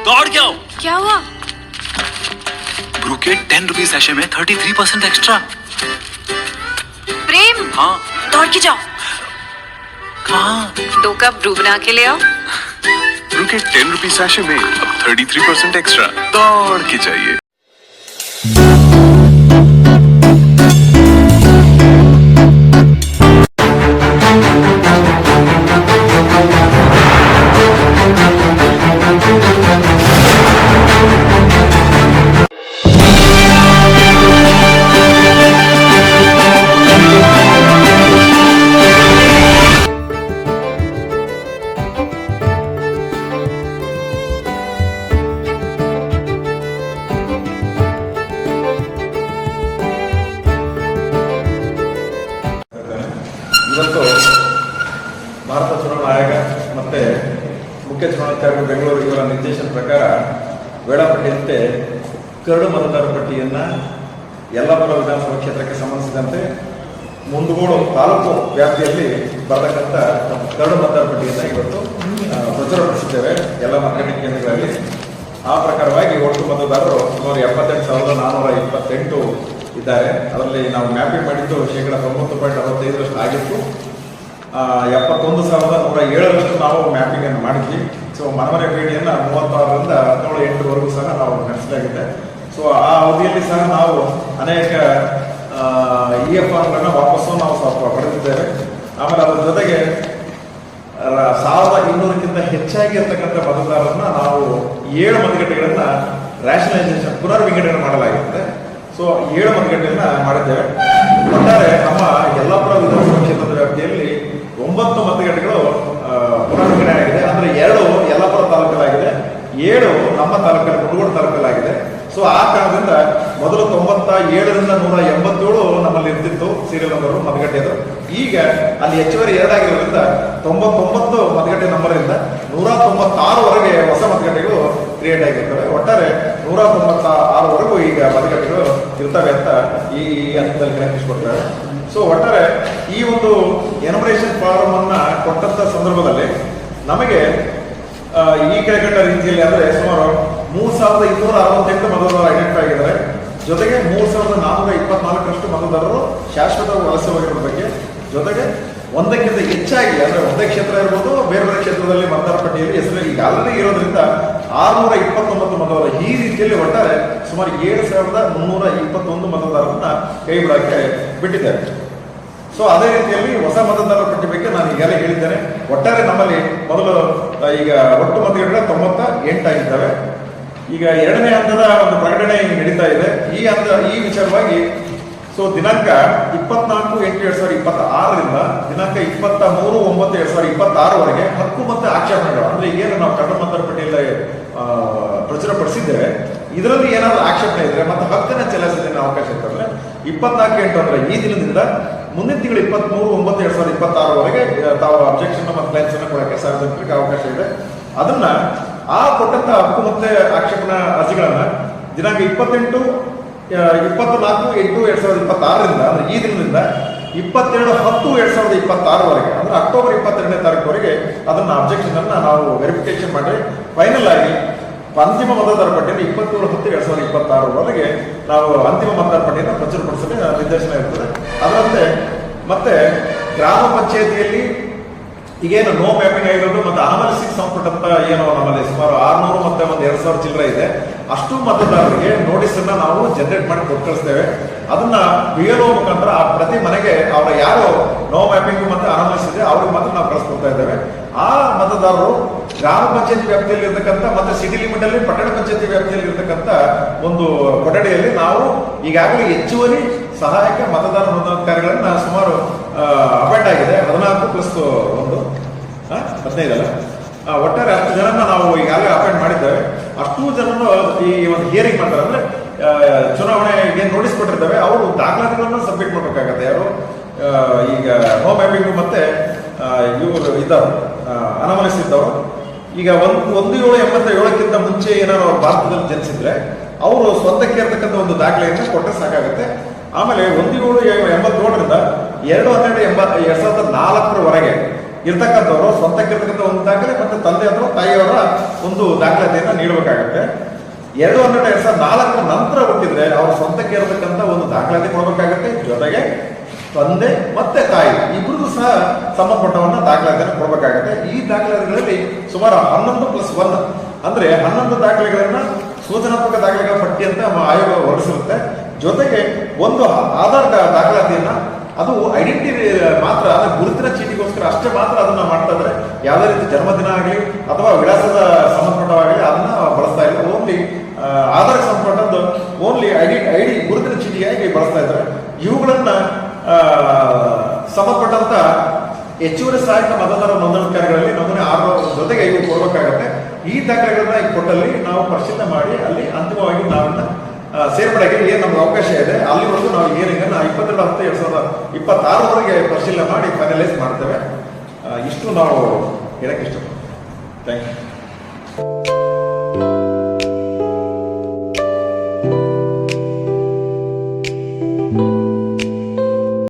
दौड़ क्या हो? क्या हुआ? ब्रू के 10 रुपीज सैशे में 33% एक्स्ट्रा। प्रेम, हाँ दौड़ के जाओ। कहाँ? 2 कप ब्रू बना के ले आओ। ब्रू के 10 रुपीज सैशे में अब 33% एक्स्ट्रा। दौड़ के चाहिए। ಇವತ್ತು ಭಾರತ ಚುನಾವಣಾ ಆಯೋಗ ಮತ್ತು ಮುಖ್ಯ ಚುನಾವಣಾಧಿಕಾರಿಗಳು ಬೆಂಗಳೂರು ಇವರ ನಿರ್ದೇಶನ ಪ್ರಕಾರ ವೇಳಾಪಟ್ಟಿಯಂತೆ ಕರಡು ಮತದಾರರ ಪಟ್ಟಿಯನ್ನು ಯಲ್ಲಾಪುರ ವಿಧಾನಸಭಾ ಕ್ಷೇತ್ರಕ್ಕೆ ಸಂಬಂಧಿಸಿದಂತೆ ಮುಂದಗೋಡು ತಾಲೂಕು ವ್ಯಾಪ್ತಿಯಲ್ಲಿ ಬರತಕ್ಕಂಥ ಕರಡು ಮತದಾರರ ಪಟ್ಟಿಯನ್ನು ಇವತ್ತು ಪ್ರಚುರಪಡಿಸಿದ್ದೇವೆ ಎಲ್ಲ ಮತಗಟ್ಟೆ ಕೇಂದ್ರಗಳಲ್ಲಿ. ಆ ಪ್ರಕಾರವಾಗಿ ಒಟ್ಟು ಮತದಾರರು ಸುಮಾರು 78,428 ಇದ್ದಾರೆ. ಅದರಲ್ಲಿ ನಾವು ಮ್ಯಾಪಿಂಗ್ ಮಾಡಿದ್ದು ಶೇಕಡ 90.65% ಆಗಿತ್ತು. 71,107 ನಾವು ಮ್ಯಾಪಿಂಗನ್ನು ಮಾಡಿದ್ವಿ. ಸೊ ಮನವರೆ ಬೇಡಿಯನ್ನು 36ರಿಂದ 17-8ವರೆಗೂ ಸಹ ನಾವು ನಡೆಸಲಾಗಿದೆ. ಸೊ ಆ ಅವಧಿಯಲ್ಲಿ ಸಹ ನಾವು ಅನೇಕ EFRಗಳನ್ನು ವಾಪಸ್ಸು ನಾವು ಸ್ವಲ್ಪ ಪಡೆದಿದ್ದೇವೆ. ಆಮೇಲೆ ಅದರ ಜೊತೆಗೆ 1,200ಕ್ಕಿಂತ ಹೆಚ್ಚಾಗಿ ಇರ್ತಕ್ಕಂಥ ಮತದಾರರನ್ನ ನಾವು 7 ಮತಗಟ್ಟೆಗಳನ್ನು ರ್ಯಾಷನಲೈಸೇಷನ್ ಪುನರ್ ವಿಂಗಡಣೆ ಮಾಡಲಾಗಿರುತ್ತೆ. ಸೊ 7 ಮತಗಟ್ಟೆಯನ್ನು ಮಾಡಿದ್ದೇವೆ. ಒಟ್ಟಾರೆ ನಮ್ಮ ಯಲ್ಲಾಪುರ ವಿಧಾನಸಭಾ ಕ್ಷೇತ್ರದ ವ್ಯಾಪ್ತಿಯಲ್ಲಿ 9 ಮತಗಟ್ಟೆಗಳು ಪುನರ್ ವಿಂಗಡಣೆ ಆಗಿದೆ. ಅಂದರೆ 2 ಯಲ್ಲಾಪುರ ತಾಲೂಕಲ್ಲಾಗಿದೆ, 7 ನಮ್ಮ ತಾಲೂಕಲ್ಲಿ ಮುಂಡಗೋಡು ತಾಲೂಕಲ್ಲಾಗಿದೆ. ಸೊ ಆ ಕಾರಣದಿಂದ ಮೊದಲು 97ರಿಂದ 187 ನಮ್ಮಲ್ಲಿ ಇರ್ತಿತ್ತು ಸೀರಿಯಲ್ ನಂಬರ್ ಮತಗಟ್ಟೆದು. ಈಗ ಅಲ್ಲಿ ಹೆಚ್ಚುವರಿ 2 ಆಗಿರೋದ್ರಿಂದ 99 ಮತಗಟ್ಟೆ ನಂಬರಿಂದ 196ವರೆಗೆ ಹೊಸ ಮತಗಟ್ಟೆಗಳು ಕ್ರಿಯೇಟ್ ಆಗಿರ್ತವೆ. ಒಟ್ಟಾರೆ 196ವರೆಗೂ ಈಗ ಮತಗಟ್ಟೆಗಳು ಇರ್ತವೆ ಅಂತ ಈ ಹಂತದಲ್ಲಿ ಕಲ್ಪಿಸಿಕೊಡ್ತಾರೆ. ಸೊ ಒಟ್ಟಾರೆ ಈ ಒಂದು ಎನುಮರೇಷನ್ ಫಾರಂ ಅನ್ನ ಕೊಟ್ಟಂತ ಸಂದರ್ಭದಲ್ಲಿ ನಮಗೆ ಈ ಕೆಳಗಂಡ ರೀತಿಯಲ್ಲಿ ಅಂದರೆ ಸುಮಾರು 3,268 ಮತದಾರರು ಐಡೆಂಟಿಫೈ ಆಗಿದ್ದಾರೆ. ಜೊತೆಗೆ 3,424ರಷ್ಟು ಮತದಾರರು ಶಾಶ್ವತ ವಲಸೆ ಹೋಗಿರೋ ಬಗ್ಗೆ, ಜೊತೆಗೆ ಒಂದಕ್ಕಿಂತ ಹೆಚ್ಚಾಗಿ ಅಂದರೆ ಒಂದೇ ಕ್ಷೇತ್ರ ಇರ್ಬೋದು, ಬೇರೆ ಬೇರೆ ಕ್ಷೇತ್ರದಲ್ಲಿ ಮತದಾರ ಪಟ್ಟಿಯಲ್ಲಿ ಹೆಸರು ಈಗ ಆಲ್ರೆಡಿ ಇರೋದ್ರಿಂದ 629 ಮತದಾರರು. ಈ ರೀತಿಯಲ್ಲಿ ಒಟ್ಟಾರೆ ಸುಮಾರು 7,321 ಮತದಾರರನ್ನ ಕೈ ಬಿಡೋಕ್ಕೆ ಬಿಟ್ಟಿದ್ದಾರೆ. ಸೊ ಅದೇ ರೀತಿಯಲ್ಲಿ ಹೊಸ ಮತದಾರರ ಪಟ್ಟಿ ಬಗ್ಗೆ ನಾನು ಈಗಾಗಲೇ ಹೇಳಿದ್ದೇನೆ. ಒಟ್ಟಾರೆ ನಮ್ಮಲ್ಲಿ ಮೊದಲು ಈಗ ಒಟ್ಟು ಮತಗಟ್ಟೆ 98 ಆಗಿದ್ದಾವೆ. ಈಗ 2ನೇ ಹಂತದ ಒಂದು ಪ್ರಕಟಣೆ ನಡೀತಾ ಇದೆ. ಈ ವಿಚಾರವಾಗಿ ಸೊ ದಿನಾಂಕ 24/8/2026ರಿಂದ ದಿನಾಂಕ 23/9/2026ವರೆಗೆ ಹಕ್ಕು ಮತ್ತು ಆಕ್ಷೇಪಣೆಗಳು ಅಂದ್ರೆ ಏನು ನಾವು ಕರಡು ಮತದಾರರ ಪಟ್ಟಿಯಲ್ಲಿ ಪ್ರಚುರಪಡಿಸಿದ್ದೇವೆ, ಇದರಲ್ಲಿ ಏನಾದರೂ ಆಕ್ಷೇಪಣೆ ಇದ್ರೆ ಮತ್ತು ಹಕ್ಕನ್ನು ಚಲಾಯಿಸೋದಕ್ಕೆ ಅವಕಾಶ ಇರ್ತಂದ್ರೆ 24/8 ಅಂದ್ರೆ ಈ ದಿನದಿಂದ ಮುಂದಿನ ತಿಂಗಳು 23/9/2026ವರೆಗೆ ತಾವು ಅಬ್ಜೆಕ್ಷನ್ ಮತ್ತು ಕ್ಲೈಮ್ಸ್ ಅನ್ನು ಕೊಡಕ್ಕೆ ಸಾರ್ವಜನಿಕರಿಗೆ ಅವಕಾಶ ಇದೆ. ಅದನ್ನ ಆ ಕೊಟ್ಟಂತ ಹಕ್ಕು ಮತ್ತೆ ಆಕ್ಷೇಪಣಾ ಅರ್ಜಿಗಳನ್ನ ದಿನಾಂಕ 24/8/2026ರಿಂದ ಅಂದ್ರೆ ಈ ದಿನದಿಂದ 22/10/2026ವರೆಗೆ ಅಂದ್ರೆ ಅಕ್ಟೋಬರ್ 22ನೇ ತಾರೀಕುವರೆಗೆ ಅದನ್ನ ಅಬ್ಜೆಕ್ಷನ್ ಅನ್ನ ನಾವು ವೆರಿಫಿಕೇಶನ್ ಮಾಡಿ ಫೈನಲ್ ಆಗಿ ಅಂತಿಮ ಮತದಾರ ಪಟ್ಟಿಯನ್ನು 27/10/2026ವರೆಗೆ ನಾವು ಅಂತಿಮ ಮತದಾರ ಪಟ್ಟಿಯನ್ನು ಪ್ರಚುರಪಡಿಸಲು ನಿರ್ದೇಶನ ಇರ್ತದೆ. ಅದರಂತೆ ಮತ್ತೆ ಗ್ರಾಮ ಪಂಚಾಯತಿಯಲ್ಲಿ ಈಗೇನು ನೋ ಮ್ಯಾಪಿಂಗ್ ಆಗಿರೋದು ಮತ್ತು ಅನಾಲಿಸಿಸ್ ಸಂಪುಟಂತ ಏನು ನಮ್ಮಲ್ಲಿ ಸುಮಾರು 600 ಮತ್ತೆ 2,000 ಚಿಲ್ಲರೆ ಇದೆ, ಅಷ್ಟು ಮತದಾರರಿಗೆ ನೋಟಿಸ್ ಅನ್ನ ನಾವು ಜನರೇಟ್ ಮಾಡಿ ಕೊಟ್ಟು ಕಳಿಸ್ತೇವೆ. ಅದನ್ನ BLO ಮುಖಾಂತರ ಆ ಪ್ರತಿ ಮನೆಗೆ ಅವರ ಯಾರು ನೋ ಮ್ಯಾಪಿಂಗ್ ಮತ್ತೆ ಅನಾಲಿಸಿಸ್ ಇದೆ ಅವ್ರಿಗೆ ಮಾತ್ರ ನಾವು ಕಳಿಸ್ಕೊಡ್ತಾ ಇದ್ದೇವೆ. ಆ ಮತದಾರರು ಗ್ರಾಮ ಪಂಚಾಯತಿ ವ್ಯಾಪ್ತಿಯಲ್ಲಿ ಇರ್ತಕ್ಕಂಥ ಮತ್ತೆ ಸಿಟಿ ಲಿಮಿಟ್ ಅಲ್ಲಿ ಪಟ್ಟಣ ಪಂಚಾಯತಿ ವ್ಯಾಪ್ತಿಯಲ್ಲಿ ಇರ್ತಕ್ಕಂಥ ಒಂದು ಕೊಠಡಿಯಲ್ಲಿ ನಾವು ಈಗಾಗಲೇ ಹೆಚ್ಚುವರಿ ಸಹಾಯಕ ಮತದಾರ ನೋಂದಣಾಧಿಕಾರಿಗಳನ್ನ ಸುಮಾರು ಅಪಾಯಿಂಟ್ ಆಗಿದೆ. 14+1 15 ಒಟ್ಟಾರೆ 10 ಜನನ ನಾವು ಈಗಾಗಲೇ ಅಪಾಯಿಂಟ್ ಮಾಡಿದ್ದೇವೆ. ಅಷ್ಟು ಜನರು ಈ ಒಂದು ಹಿಯರಿಂಗ್ ಮಾಡ್ತಾರೆ. ಅಂದ್ರೆ ಚುನಾವಣೆ ಏನು ನೋಟಿಸ್ ಕೊಟ್ಟಿರ್ತೇವೆ ಅವರು ದಾಖಲಾತಿಗಳನ್ನು ಸಬ್ಮಿಟ್ ಮಾಡಬೇಕಾಗತ್ತೆ. ಯಾರು ಈಗ ನೋ ಮ್ಯಾಪಿಂಗ್ ಮತ್ತೆ ಇವರು ಇದ್ದವರು ಅನಾಮಲಿಸ್ ಇದ್ದವರು ಈಗ 1787ಕ್ಕಿಂತ ಮುಂಚೆ ಏನಾದ್ರು ಅವ್ರು ಭಾರತದಲ್ಲಿ ಜನಿಸಿದ್ರೆ ಅವರು ಸ್ವಂತಕ್ಕೆ ಇರತಕ್ಕಂಥ ಒಂದು ದಾಖಲೆಯನ್ನು ಕೊಟ್ಟರೆ ಸಾಕಾಗುತ್ತೆ. ಆಮೇಲೆ 1787ರಿಂದ 2/12/2004 ಇರ್ತಕ್ಕಂಥವರು ಸ್ವಂತಕ್ಕಿರ್ತಕ್ಕಂಥ ಒಂದು ದಾಖಲೆ ಮತ್ತು ತಂದೆ ಅಥವಾ ತಾಯಿಯವರ ಒಂದು ದಾಖಲಾತಿಯನ್ನು ನೀಡಬೇಕಾಗತ್ತೆ. 2/12/2004 ನಂತರ ಹುಟ್ಟಿದ್ರೆ ಅವ್ರ ಸ್ವಂತಕ್ಕೆ ಇರತಕ್ಕಂಥ ಒಂದು ದಾಖಲಾತಿ ಕೊಡಬೇಕಾಗತ್ತೆ. ಜೊತೆಗೆ ತಂದೆ ಮತ್ತೆ ತಾಯಿ ಇಬ್ಬರಿಗೂ ಸಹ ಸಂಬಂಧಪಟ್ಟವನ್ನ ದಾಖಲಾತಿಯನ್ನು ಕೊಡಬೇಕಾಗತ್ತೆ. ಈ ದಾಖಲಾತಿಗಳಲ್ಲಿ ಸುಮಾರು 11+1 ಅಂದ್ರೆ 11 ದಾಖಲೆಗಳನ್ನ ಸೂಚನಾತ್ಮಕ ದಾಖಲೆಗಳ ಪಟ್ಟಿ ಅಂತ ಆಯೋಗ ಹೊರಡಿಸಿರುತ್ತೆ. ಜೊತೆಗೆ ಒಂದು ಆಧಾರ್ ದಾಖಲಾತಿಯನ್ನ ಅದು ಐಡೆಂಟಿಟಿ ಮಾತ್ರ, ಅಂದ್ರೆ ಗುರುತಿನ ಚೀಟಿಗೋಸ್ಕರ ಅಷ್ಟೇ ಮಾತ್ರ ಅದನ್ನ ಮಾಡ್ತಾ ಇದ್ದಾರೆ. ಯಾವುದೇ ರೀತಿ ಜನ್ಮದಿನ ಆಗಲಿ ಅಥವಾ ವಿಳಾಸದ ಸಂಬಂಧಪಟ್ಟವಾಗಲಿ ಅದನ್ನ ಬಳಸ್ತಾ ಇಲ್ಲ. ಓನ್ಲಿ ಆಧಾರ್ಗೆ ಸಂಬಂಧಪಟ್ಟದ್ದು ಓನ್ಲಿ ಐಡಿ ಗುರುತಿನ ಚೀಟಿಯಾಗಿ ಬಳಸ್ತಾ ಇದ್ದಾರೆ. ಇವುಗಳನ್ನ ಸಂಬಂಧಪಟ್ಟಂತ ಹೆಚ್ಚುವರಿ ಸಹಾಯಕ ಮತದಾರ ನೋಂದಣಿಕಾರಿಗಳಲ್ಲಿ ನಮೂನೆ 6 ಜೊತೆಗೆ ಇವು ಕೊಡಬೇಕಾಗತ್ತೆ. ಈ ದಾಖಲೆಗಳನ್ನ ಈಗ ಕೊಟ್ಟಲ್ಲಿ ನಾವು ಪರಿಶೀಲನೆ ಮಾಡಿ ಅಲ್ಲಿ ಅಂತಿಮವಾಗಿ ನಾವನ್ನ ಸೇರ್ಪಡೆಗೆ ಏನು ನಮ್ಗೆ ಅವಕಾಶ ಇದೆ ಅಲ್ಲಿವರೆಗೂ ನಾವು ಹಿಯರಿಂಗನ್ನು 22/10/2026 ಪರಿಶೀಲನೆ ಮಾಡಿ ಫೈನಲೈಸ್ ಮಾಡ್ತೇವೆ. ಇಷ್ಟು ನಾವು ಹೇಳಕ್ಕೆ ಇಷ್ಟಪಡ್ತೀವಿ. Thank you.